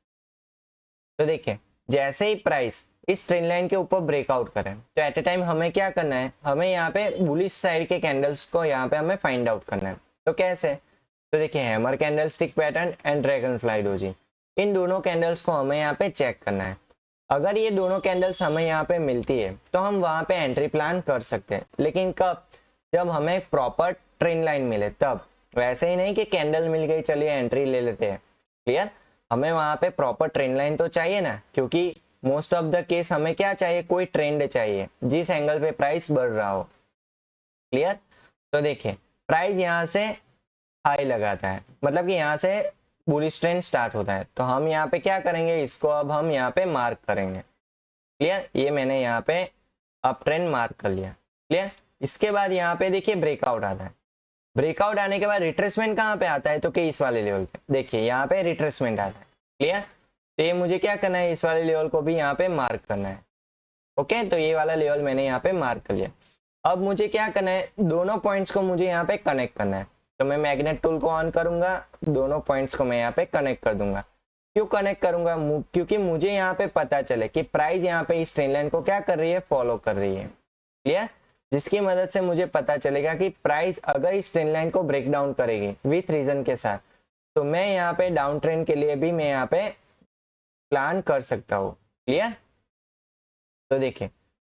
तो देखिए जैसे ही प्राइस इस ट्रेंड लाइन के ऊपर ब्रेकआउट करें तो एट ए टाइम हमें क्या करना है, हमें यहाँ पे बुलिश साइड के कैंडल्स को यहाँ पे हमें फाइंड आउट करना है। तो कैसे? तो देखिए hammer candlestick pattern and dragonfly doji, इन दोनों कैंडल्स को हमें यहाँ पे चेक करना है। अगर ये दोनों कैंडल्स हमें यहाँ पे मिलती है तो हम वहां पे एंट्री प्लान कर सकते हैं, लेकिन कब? जब हमें प्रॉपर ट्रेंड लाइन मिले तब। वैसे ही नहीं कि कैंडल मिल गई चलिए एंट्री ले लेते हैं। क्लियर? हमें वहां पे प्रॉपर ट्रेंड लाइन तो चाहिए ना, क्योंकि मोस्ट ऑफ द केस हमें क्या चाहिए, कोई ट्रेंड चाहिए जिस एंगल पे प्राइस बढ़ रहा हो। क्लियर? तो देखिए प्राइस यहाँ से हाई लगाता है, मतलब कि यहाँ से बुलिश ट्रेंड स्टार्ट होता है। तो हम यहाँ पे क्या करेंगे, इसको अब हम यहाँ पे मार्क करेंगे। क्लियर? ये मैंने यहाँ पे अप ट्रेंड मार्क कर लिया। क्लियर? इसके बाद यहाँ पे देखिए ब्रेकआउट आता है। ब्रेकआउट आने के बाद रिट्रेसमेंट कहाँ पे आता है, तो कि इस वाले लेवल पे देखिए यहाँ पे रिट्रेसमेंट आता है। क्लियर? तो ये मुझे क्या करना है, इस वाले लेवल को भी यहाँ पे मार्क करना है। ओके, तो ये वाला लेवल मैंने यहाँ पे मार्क कर लिया। अब मुझे क्या करना है, दोनों पॉइंट्स को मुझे यहाँ पे कनेक्ट करना है। तो मैं मैग्नेट टूल को ऑन करूंगा, दोनों पॉइंट्स को मैं यहाँ पे कनेक्ट कर दूंगा। क्यों कनेक्ट करूंगा? क्योंकि मुझे यहाँ पे पता चले कि प्राइस यहाँ पे इस ट्रेंड लाइन को क्या कर रही है, फॉलो कर रही है। क्लियर? जिसकी मदद से मुझे पता चलेगा कि प्राइस अगर इस ट्रेंड लाइन को ब्रेक डाउन करेगी विथ रीजन के साथ, तो मैं यहाँ पे डाउन ट्रेंड के लिए भी मैं यहाँ पे प्लान कर सकता हूँ। क्लियर? तो देखिए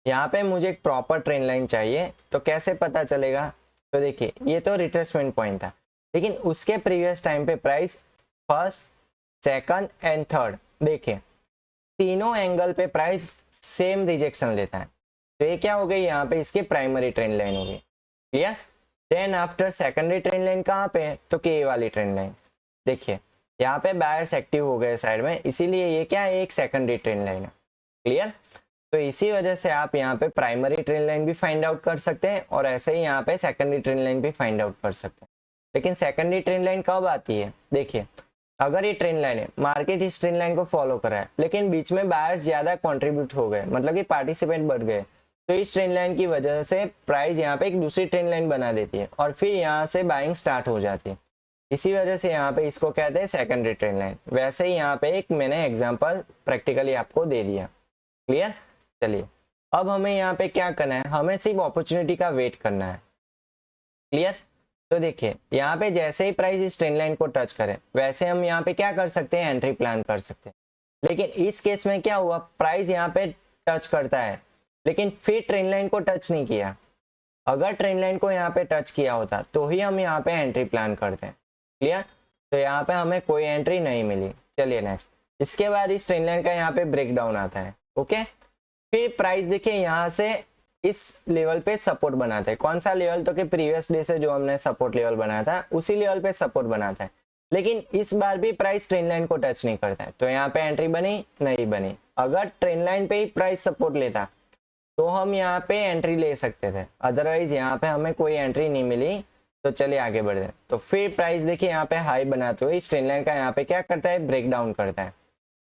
यहाँ पे मुझे एक प्रॉपर ट्रेंड लाइन चाहिए, तो कैसे पता चलेगा? तो देखिए ये तो रिट्रेसमेंट पॉइंट था, लेकिन उसके प्रीवियस टाइम पे price first, second and third, देखिए तीनों एंगल पे प्राइस सेम रिजेक्शन लेता है। तो ये क्या हो गई, यहाँ पे इसकी प्राइमरी ट्रेंड लाइन हो गई। Clear? Then after secondary trend line कहाँ पे, तो के वाली ट्रेंड लाइन। देखिए यहाँ पे बायर्स एक्टिव हो गए साइड में, इसीलिए ये क्या है, एक सेकेंडरी ट्रेंड लाइन है। क्लियर? तो इसी वजह से आप यहाँ पे प्राइमरी ट्रेंड लाइन भी फाइंड आउट कर सकते हैं और ऐसे ही यहाँ पे सेकेंडरी ट्रेंड लाइन भी फाइंड आउट कर सकते हैं। लेकिन सेकेंडरी ट्रेंड लाइन कब आती है? देखिए अगर ये ट्रेंड लाइन है, मार्केट इस ट्रेंड लाइन को फॉलो कर रहा है, लेकिन बीच में बायर्स ज्यादा कंट्रीब्यूट हो गए, मतलब कि पार्टिसिपेंट बढ़ गए, तो इस ट्रेंड लाइन की वजह से प्राइस यहाँ पे एक दूसरी ट्रेंड लाइन बना देती है और फिर यहाँ से बाइंग स्टार्ट हो जाती है। इसी वजह से यहाँ पे इसको कहते हैं सेकेंडरी ट्रेंड लाइन। वैसे ही यहाँ पे एक मैंने एग्जांपल प्रैक्टिकली आपको दे दिया। क्लियर? चलिए अब हमें यहाँ पे क्या करना है, हमें सिर्फ अपॉर्चुनिटी का वेट करना है। क्लियर? तो देखिए यहाँ पे जैसे ही प्राइस इस ट्रेंड लाइन को टच करे वैसे हम यहाँ पे क्या कर सकते हैं, एंट्री प्लान कर सकते हैं। लेकिन इस केस में क्या हुआ, प्राइस यहाँ पे टच करता है लेकिन फिर ट्रेंड लाइन को टच नहीं किया। अगर ट्रेंड लाइन को यहाँ पे टच किया होता तो ही हम यहाँ पे एंट्री प्लान करते हैं। क्लियर? तो यहाँ पे हमें कोई एंट्री नहीं मिली। चलिए नेक्स्ट, इसके बाद इस ट्रेंड लाइन का यहाँ पे ब्रेक डाउन आता है। ओके, फिर प्राइस देखिए यहाँ से इस लेवल पे सपोर्ट बनाता है। कौन सा लेवल, तो कि प्रीवियस डे से जो हमने सपोर्ट लेवल बनाया था उसी लेवल पे सपोर्ट बनाता है। लेकिन इस बार भी प्राइस ट्रेंड लाइन को टच नहीं करता है, तो यहाँ पे एंट्री बनी नहीं बनी। अगर ट्रेंड लाइन पे ही प्राइस सपोर्ट लेता तो हम यहाँ पे एंट्री ले सकते थे, अदरवाइज यहाँ पे हमें कोई एंट्री नहीं मिली। तो चलिए आगे बढ़ते हैं। तो फिर प्राइस देखिए यहाँ पे हाई बनाते हुए इस ट्रेंड लाइन का यहाँ पे क्या करता है, ब्रेक डाउन करता है।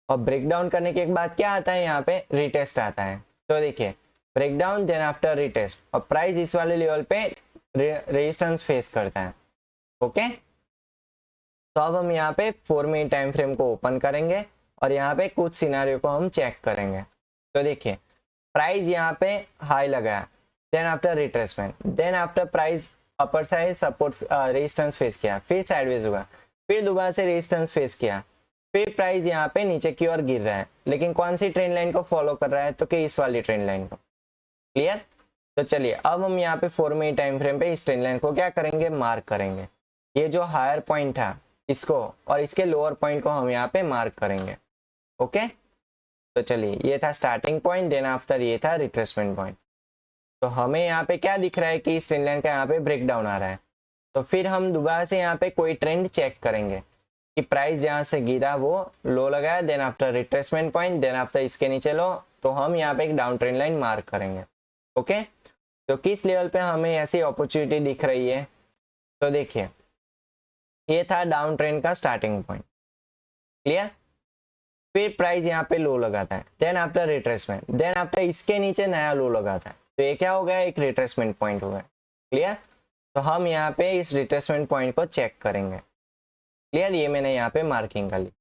और ब्रेक डाउन करने के बाद क्या आता है, यहाँ पे रिटेस्ट आता है। तो देखिए break down then after retest, और प्राइस इस वाले लेवल पे रेजिस्टेंस फेस करता है। ओके, तो अब हम यहाँ पे 4 मिनट टाइम फ्रेम को ओपन करेंगे और यहाँ पे कुछ सिनारियो को हम चेक करेंगे। तो देखिए प्राइस यहाँ पे हाई लगाया, then after retracement, then after price upper side support resistance face किया, फिर साइडवेज हुआ, फिर दोबारा से रेजिस्टेंस फेस किया, फिर प्राइस यहाँ पे नीचे की ओर गिर रहा है। लेकिन कौन सी ट्रेंड लाइन को फॉलो कर रहा है, तो कि इस वाली ट्रेंड लाइन को। क्लियर? तो चलिए अब हम यहाँ पे 4 मिनट टाइम फ्रेम पे इस ट्रेंड लाइन को क्या करेंगे, मार्क करेंगे। ये जो हायर पॉइंट था इसको और इसके लोअर पॉइंट को हम यहाँ पे मार्क करेंगे। ओके, तो चलिए ये था स्टार्टिंग पॉइंट, देन आफ्टर ये था रिट्रेसमेंट पॉइंट। तो हमें यहाँ पे क्या दिख रहा है कि इस ट्रेंड लाइन का यहाँ पे ब्रेक डाउन आ रहा है। तो फिर हम दोबारा से यहाँ पे कोई ट्रेंड चेक करेंगे कि प्राइस जहाँ से गिरा वो लो लगाया, then after retracement point, then after इसके नीचे लो, तो हम यहाँ पे एक डाउन ट्रेंड लाइन मार्क करेंगे। ओके, तो किस लेवल पे हमें ऐसी अपॉर्चुनिटी दिख रही है, तो देखिए ये था डाउन ट्रेंड का स्टार्टिंग पॉइंट। क्लियर? फिर प्राइस यहाँ पे लो लगाता है, then after retracement, then after इसके नीचे नया लो लगाता है, तो ये क्या हो गया, एक रिट्रेसमेंट पॉइंट हो गया। क्लियर? तो हम यहाँ पे इस रिट्रेसमेंट पॉइंट को चेक करेंगे। क्लियर? ये मैंने यहाँ पे मार्किंग कर ली।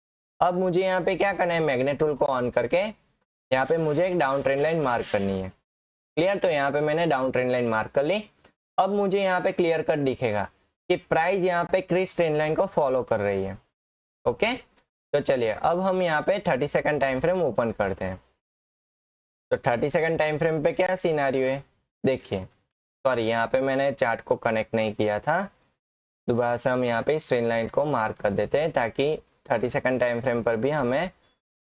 अब मुझे यहाँ पे क्या करना है, मैग्नेट टूल को ऑन करके यहाँ पे मुझे एक डाउन ट्रेंड लाइन मार्क करनी है। क्लियर? तो यहाँ पे मैंने डाउन ट्रेंड लाइन मार्क कर ली। अब मुझे यहाँ पे क्लियर कट दिखेगा कि प्राइस यहाँ पे क्रिस ट्रेंड लाइन को फॉलो कर रही है। ओके, तो चलिए अब हम यहाँ पे 30 सेकंड टाइम फ्रेम ओपन करते हैं। तो 30 सेकंड टाइम फ्रेम पे क्या सिनेरियो है, देखिए सॉरी यहाँ पे मैंने चार्ट को कनेक्ट नहीं किया था, दोबारा से हम यहाँ पे इस ट्रेंड लाइन को मार्क कर देते हैं ताकि 30 सेकंड टाइम फ्रेम पर भी हमें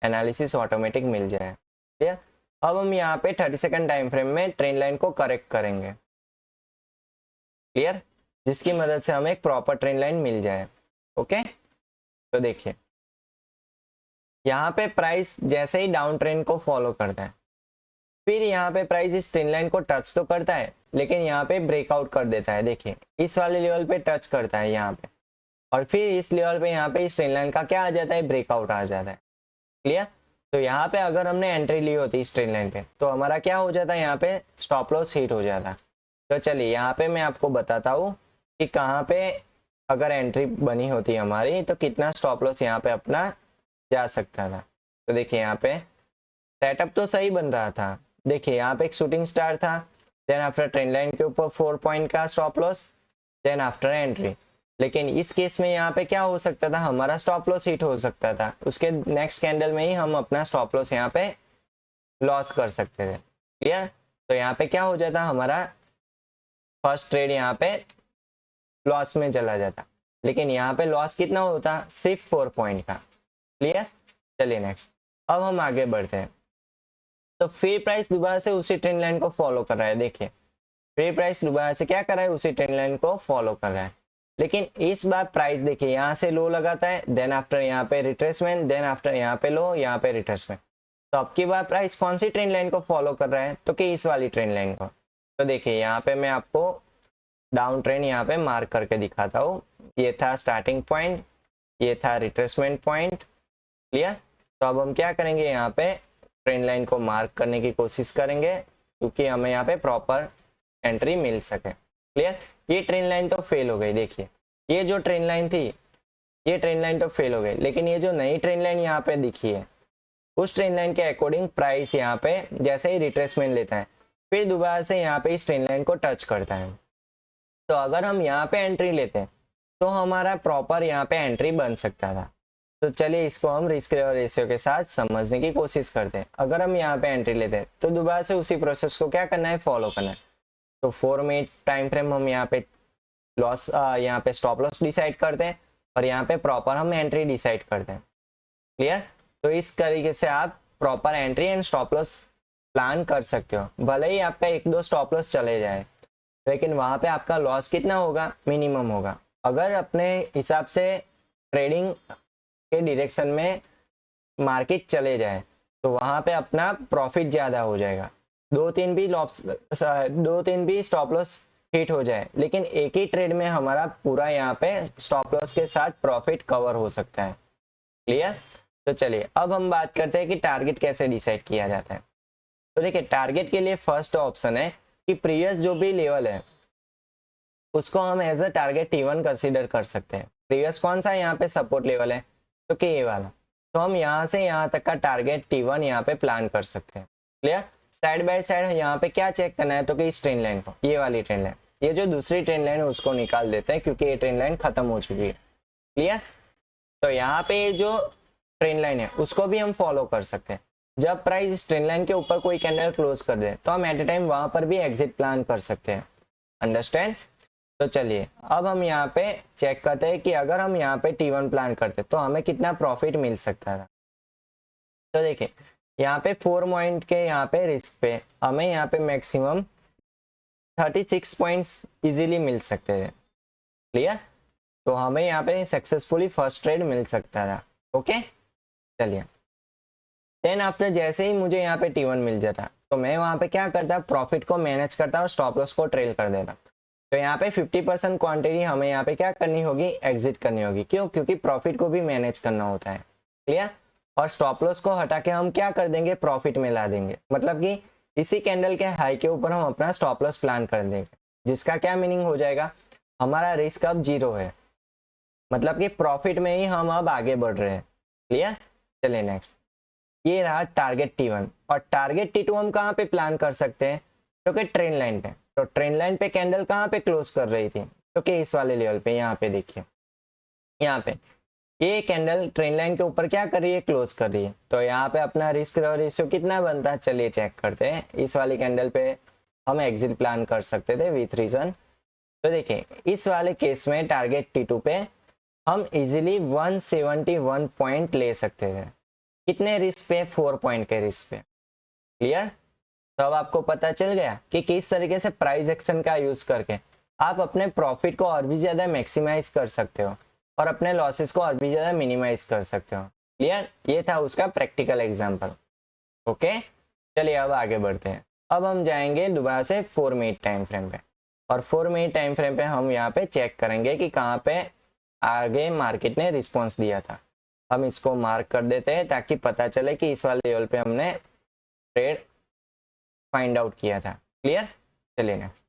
एनालिसिस ऑटोमेटिक मिल जाए। क्लियर? अब हम यहाँ पे 30 सेकंड टाइम फ्रेम में ट्रेंड लाइन को करेक्ट करेंगे। क्लियर? जिसकी मदद से हमें एक प्रॉपर ट्रेंड लाइन मिल जाए। ओके, तो देखिए यहाँ पे प्राइस जैसे ही डाउन ट्रेंड को फॉलो करता है, फिर यहाँ पे प्राइस इस ट्रेंड लाइन को टच तो करता है लेकिन यहाँ पे ब्रेकआउट कर देता है। देखिए इस वाले लेवल पे टच करता है यहाँ पे, और फिर इस लेवल पे यहाँ पे इस ट्रेंड लाइन का क्या आ जाता है, ब्रेकआउट आ जाता है। क्लियर? तो यहाँ पे अगर हमने एंट्री ली होती इस ट्रेंड लाइन पे तो हमारा क्या हो जाता है, यहाँ पे स्टॉप लॉस हिट हो जाता। तो चलिए यहाँ पे मैं आपको बताता हूँ कि कहाँ पे अगर एंट्री बनी होती हमारी तो कितना स्टॉप लॉस यहाँ पे अपना जा सकता था। तो देखिए यहाँ पे सेटअप तो सही बन रहा था। देखिए यहाँ पे एक शूटिंग स्टार था, देन आफ्टर ट्रेंड लाइन के ऊपर 4 पॉइंट का stop loss, then after entry. लेकिन इस केस में यहाँ पे क्या हो सकता था, हमारा स्टॉप लॉस हिट हो सकता था, उसके नेक्स्ट कैंडल में ही हम अपना स्टॉप लॉस यहाँ पे लॉस कर सकते थे। क्लियर? तो यहाँ पे क्या हो जाता, हमारा फर्स्ट ट्रेड यहाँ पे लॉस में चला जाता, लेकिन यहाँ पे लॉस कितना होता, सिर्फ 4 पॉइंट का। क्लियर? चलिए नेक्स्ट, अब हम आगे बढ़ते हैं। तो फिर प्राइस दोबारा से उसी ट्रेंड लाइन को फॉलो कर रहा है। देखिए फिर प्राइस दोबारा से क्या कर रहा है, उसी ट्रेंड लाइन को फॉलो कर रहा है, लेकिन इस बार प्राइस देखिए यहाँ से लो लगाता है, देन आफ्टर यहाँ पे रिट्रेसमेंट, देन आफ्टर यहाँ पे लो, यहाँ पे रिट्रेसमेंट। तो अब की बार प्राइस कौन सी ट्रेंड लाइन को फॉलो कर रहा है, तो कि इस वाली ट्रेंड लाइन को। तो देखिए यहाँ पे मैं आपको डाउन ट्रेंड यहाँ पे मार्क करके दिखाता हूँ। ये था स्टार्टिंग पॉइंट, ये था रिट्रेसमेंट पॉइंट। क्लियर? तो अब हम क्या करेंगे, यहाँ पे ट्रेंड लाइन को मार्क करने की कोशिश करेंगे। क्योंकि हमें यहाँ पे प्रॉपर एंट्री मिल सके। क्लियर। ये ट्रेंड लाइन तो फेल हो गई, देखिए ये जो ट्रेंड लाइन थी ये ट्रेंड लाइन तो फेल हो गई, लेकिन ये जो नई ट्रेंड लाइन यहाँ पे दिखी है उस ट्रेंड लाइन के अकॉर्डिंग प्राइस यहाँ पे जैसे ही रिट्रेसमेंट लेता है फिर दोबारा से यहाँ पे इस ट्रेंड लाइन को टच करता है। तो अगर हम यहाँ पे एंट्री लेते हैं तो हमारा प्रॉपर यहाँ पे एंट्री बन सकता था। तो चलिए इसको हम रिस्क रिवॉर्ड रेशियो के साथ समझने की कोशिश करते हैं। अगर हम यहाँ पे एंट्री लेते हैं तो दोबारा से उसी प्रोसेस को क्या करना है, फॉलो करना है। तो 4 मिनट टाइम फ्रेम हम यहाँ पे लॉस यहाँ पे स्टॉप लॉस डिसाइड करते हैं और यहाँ पे प्रॉपर हम एंट्री डिसाइड करते हैं। क्लियर। तो इस तरीके से आप proper entry and stop loss plan कर सकते हो। भले ही आपका 1-2 स्टॉप लॉस चले जाए लेकिन वहां पे आपका लॉस कितना होगा, मिनिमम होगा। अगर अपने हिसाब से ट्रेडिंग के डायरेक्शन में मार्केट चले जाए तो वहां पे अपना प्रॉफिट ज्यादा हो जाएगा। 2-3 भी स्टॉप लॉस हिट हो जाए लेकिन एक ही ट्रेड में हमारा पूरा यहाँ पे स्टॉप लॉस के साथ प्रॉफिट कवर हो सकता है। क्लियर। तो चलिए अब हम बात करते हैं कि टारगेट कैसे डिसाइड किया जाता है। तो देखिए टारगेट के लिए फर्स्ट ऑप्शन है कि प्रीवियस जो भी लेवल है उसको हम as a target T1 consider कर सकते हैं। प्रीवियस कौन सा यहाँ पे सपोर्ट लेवल है, तो कि ये वाला। तो हम यहाँ से यहाँ तक का टारगेट T1 यहाँ पे प्लान कर सकते हैं। क्लियर। साइड बाय साइड यहाँ पे क्या चेक करना है, तो कि इस ट्रेंड लाइन को, ये वाली ट्रेंड लाइन, ये जो दूसरी ट्रेंड लाइन है उसको निकाल देते हैं क्योंकि ये ट्रेंड लाइन खत्म हो चुकी है। क्लियर। तो यहाँ पे जो ट्रेंड लाइन है उसको भी हम फॉलो कर सकते हैं। जब प्राइस इस ट्रेंड लाइन के ऊपर कोई कैंडल क्लोज कर दे तो हम एट ए टाइम वहां पर भी एग्जिट प्लान कर सकते हैं। अंडरस्टैंड। तो चलिए अब हम यहाँ पे चेक करते हैं कि अगर हम यहाँ पे T1 प्लान करते तो हमें कितना प्रॉफिट मिल सकता था। तो देखिए यहाँ पे 4 पॉइंट के यहाँ पे रिस्क पे हमें यहाँ पे मैक्सिमम 36 पॉइंट्स इजीली मिल सकते थे। क्लियर। तो हमें यहाँ पे सक्सेसफुली फर्स्ट ट्रेड मिल सकता था। ओके। चलिए देन आफ्टर जैसे ही मुझे यहाँ पे T1 मिल जाता तो मैं वहाँ पे क्या करता, प्रॉफिट को मैनेज करता और स्टॉप लॉस को ट्रेल कर देता। तो यहाँ पे 50% क्वांटिटी हमें यहाँ पे क्या करनी होगी, एग्जिट करनी होगी। क्यों, क्योंकि प्रॉफिट को भी मैनेज करना होता है। क्लियर। और स्टॉप लॉस को हटा के हम क्या कर देंगे, प्रॉफिट में ला देंगे। मतलब कि इसी कैंडल के हाई के ऊपर हम अपना स्टॉप लॉस प्लान कर देंगे, जिसका क्या मीनिंग हो जाएगा, हमारा रिस्क अब 0 है। मतलब कि प्रॉफिट में ही हम अब आगे बढ़ रहे हैं। क्लियर। चलिए नेक्स्ट, ये रहा टारगेट T1। और टारगेट T2 हम कहाँ पे प्लान कर सकते हैं, क्योंकि ट्रेंड लाइन पे। तो ट्रेंड लाइन पे कैंडल कहाँ पे क्लोज कर रही थी, क्योंकि इस वाले लेवल पे, यहाँ पे देखिए, यहाँ पे ये कैंडल ट्रेंड लाइन के ऊपर क्या कर रही है, क्लोज कर रही है। तो यहाँ पे अपना रिस्क रेशियो कितना बनता है, चलिए चेक करते हैं। इस वाली कैंडल पे हम एग्जिट प्लान कर सकते थे विथ रीजन। तो देखिए इस वाले केस में टारगेट T2 पे हम इजीली 171 पॉइंट ले सकते थे। कितने रिस्क पे, 4 पॉइंट के रिस्क पे। क्लियर। तो अब आपको पता चल गया कि किस तरीके से प्राइस एक्शन का यूज करके आप अपने प्रॉफिट को और भी ज्यादा मैक्सिमाइज कर सकते हो और अपने लॉसेस को और भी ज्यादा मिनिमाइज कर सकते हो। क्लियर। ये था उसका प्रैक्टिकल एग्जांपल। ओके। चलिए अब आगे बढ़ते हैं। अब हम जाएंगे दोबारा से 4 मिनट टाइम फ्रेम पे, और 4 मिनट टाइम फ्रेम पे हम यहाँ पे चेक करेंगे कि कहाँ पे आगे मार्केट ने रिस्पॉन्स दिया था। हम इसको मार्क कर देते हैं ताकि पता चले कि इस वाले लेवल पे हमने ट्रेड फाइंड आउट किया था। क्लियर। चलिए नेक्स्ट।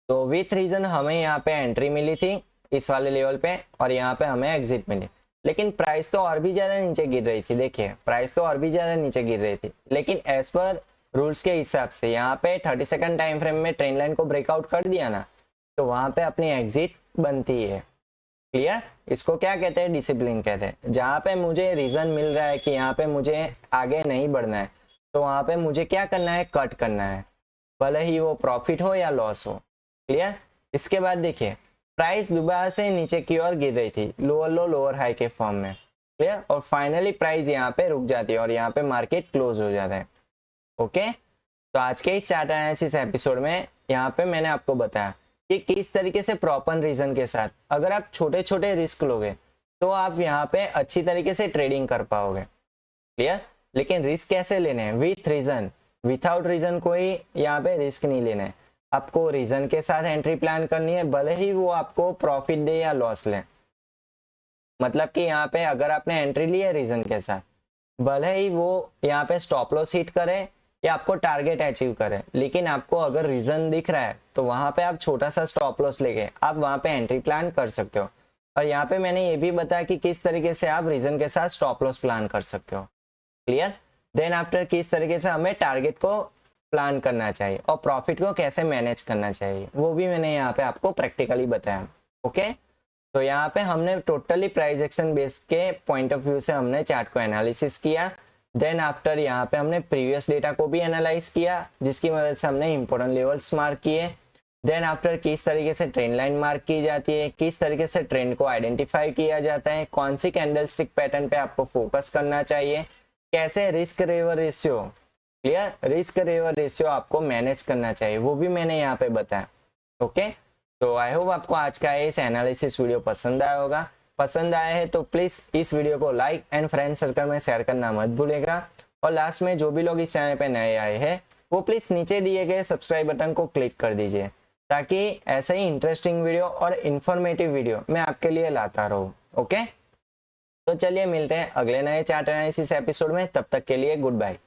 तो विथ रीजन हमें यहाँ पे एंट्री मिली थी इस वाले लेवल पे और यहाँ पे हमें एग्जिट मिली, लेकिन प्राइस तो और भी ज्यादा नीचे गिर रही थी। देखिए प्राइस तो और भी ज्यादा नीचे गिर रही थी, लेकिन एज पर रूल्स के हिसाब से यहाँ पे 30 सेकंड टाइम फ्रेम में ट्रेंड लाइन को ब्रेकआउट कर दिया ना, तो वहां पे अपनी एग्जिट बनती है। क्लियर। इसको क्या कहते हैं, डिसिप्लिन कहते हैं। जहाँ पे मुझे रीजन मिल रहा है कि यहाँ पे मुझे आगे नहीं बढ़ना है, तो वहां पे मुझे क्या करना है, कट करना है, भले ही वो प्रॉफिट हो या लॉस हो। क्लियर। इसके बाद देखिए प्राइस दोबारा से नीचे की ओर गिर रही थी, लोअर लो लोअर हाई के फॉर्म में। क्लियर। और फाइनली प्राइस यहाँ पे रुक जाती है और यहाँ पे मार्केट क्लोज हो जाता है। ओके। तो आज के इस चार्ट एनालिसिस एपिसोड में यहाँ पे मैंने आपको बताया कि किस तरीके से प्रॉपर रीजन के साथ अगर आप छोटे छोटे रिस्क लोगे तो आप यहाँ पे अच्छी तरीके से ट्रेडिंग कर पाओगे। क्लियर। लेकिन रिस्क कैसे लेने हैं, विथ रीजन। विथआउट रीजन कोई यहाँ पे रिस्क नहीं लेना है। आपको रीजन के साथ एंट्री प्लान करनी है, भले ही वो आपको प्रॉफिट दे या लॉस ले। मतलब कि यहाँ पे अगर आपने एंट्री ली है रीजन के साथ, भले ही वो यहाँ पे स्टॉप लॉस हिट करे ये आपको टारगेट अचीव करे, लेकिन आपको अगर रीजन दिख रहा है तो वहां पे आप छोटा सा स्टॉप लॉस लेके आप वहां पे एंट्री प्लान कर सकते हो। और यहाँ पे मैंने ये भी बताया कि किस तरीके से आप रीजन के साथ स्टॉप लॉस प्लान कर सकते हो। क्लियर? देन आफ्टर किस तरीके से हमें टारगेट को प्लान करना चाहिए और प्रॉफिट को कैसे मैनेज करना चाहिए वो भी मैंने यहाँ पे आपको प्रैक्टिकली बताया। ओके, तो यहाँ पे हमने टोटली प्राइस एक्शन बेस के पॉइंट ऑफ व्यू से हमने चार्ट को एनालिसिस किया। देन आफ्टर यहाँ पे हमने प्रीवियस डेटा को भी एनालाइज किया, जिसकी मदद से हमने इंपॉर्टेंट लेवल्स मार्क किए। देन आफ्टर किस तरीके से ट्रेंड लाइन मार्क की जाती है, किस तरीके से ट्रेंड को आइडेंटिफाई किया जाता है, कौन सी कैंडलस्टिक पैटर्न पे आपको फोकस करना चाहिए, कैसे risk river ratio, clear, risk river ratio आपको मैनेज करना चाहिए, वो भी मैंने यहाँ पे बताया। ओके, तो आई होप आपको आज का इस एनालिसिस वीडियो पसंद आया होगा। पसंद आया है तो प्लीज इस वीडियो को लाइक एंड फ्रेंड सर्कल में शेयर करना मत भूलेगा। और लास्ट में जो भी लोग इस चैनल पे नए आए हैं वो प्लीज नीचे दिए गए सब्सक्राइब बटन को क्लिक कर दीजिए, ताकि ऐसे ही इंटरेस्टिंग वीडियो और इंफॉर्मेटिव वीडियो मैं आपके लिए लाता रहूं। ओके, तो चलिए मिलते हैं अगले नए चार्ट एनालिसिस एपिसोड में, तब तक के लिए गुड बाय।